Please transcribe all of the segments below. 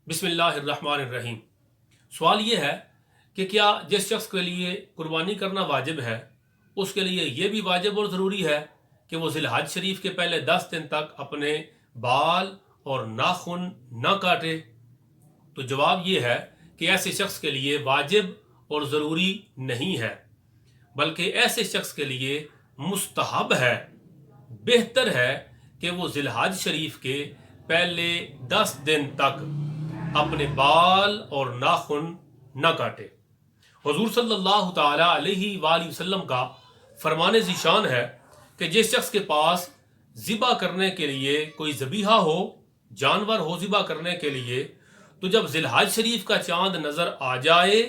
बिस्मिल्लाहिर्रहमानिर्रहीम। सवाल ये है कि क्या जिस शख्स के लिए कुर्बानी करना वाजिब है उसके लिए ये भी वाजिब और ज़रूरी है कि वो ज़िलहज शरीफ के पहले 10 दिन तक अपने बाल और नाखून न काटे? तो जवाब ये है कि ऐसे शख्स के लिए वाजिब और ज़रूरी नहीं है, बल्कि ऐसे शख्स के लिए मुस्तहब है, बेहतर है कि वो ज़िलहज शरीफ के पहले 10 दिन तक अपने बाल और नाखून न काटे। हुजूर सल्लल्लाहु ताला अलैहि वसल्लम का फरमाने ज़िशान है कि जिस शख्स के पास ज़िबा करने के लिए कोई ज़बीहा हो, जानवर हो ज़िबा करने के लिए, तो जब ज़िलहज शरीफ का चांद नज़र आ जाए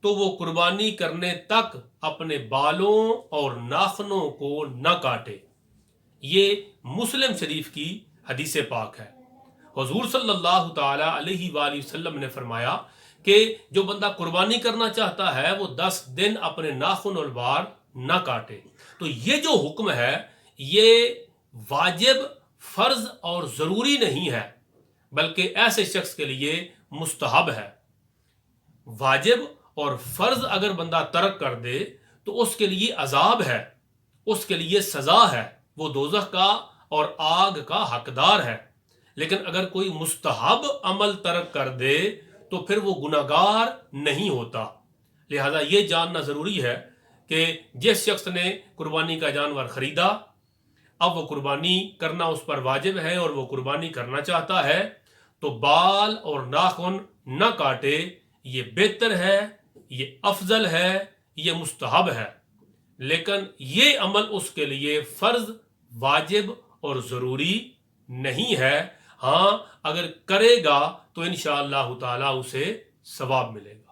तो वो कुर्बानी करने तक अपने बालों और नाखूनों को न काटे। ये मुस्लिम शरीफ की हदीस पाक है। हुजूर सल्लल्लाहु ताला अलैहि वसल्लम ने फरमाया कि जो बंदा कुर्बानी करना चाहता है वो 10 दिन अपने नाखून और बाल न काटे। तो ये जो हुक्म है ये वाजिब, फर्ज और ज़रूरी नहीं है, बल्कि ऐसे शख्स के लिए मुस्तहब है। वाजिब और फर्ज अगर बंदा तर्क कर दे तो उसके लिए अजाब है, उसके लिए सज़ा है, वो दोज़ख का और आग का हकदार है। लेकिन अगर कोई मुस्तहब अमल तर्क कर दे तो फिर वो गुनाहगार नहीं होता। लिहाजा ये जानना ज़रूरी है कि जिस शख्स ने कुर्बानी का जानवर ख़रीदा, अब वो कुर्बानी करना उस पर वाजिब है और वो कुर्बानी करना चाहता है, तो बाल और नाखून न काटे। ये बेहतर है, ये अफजल है, ये मुस्तहब है। लेकिन ये अमल उसके लिए फ़र्ज, वाजिब और ज़रूरी नहीं है। हाँ, अगर करेगा तो इंशाअल्लाह ताला उसे सवाब मिलेगा।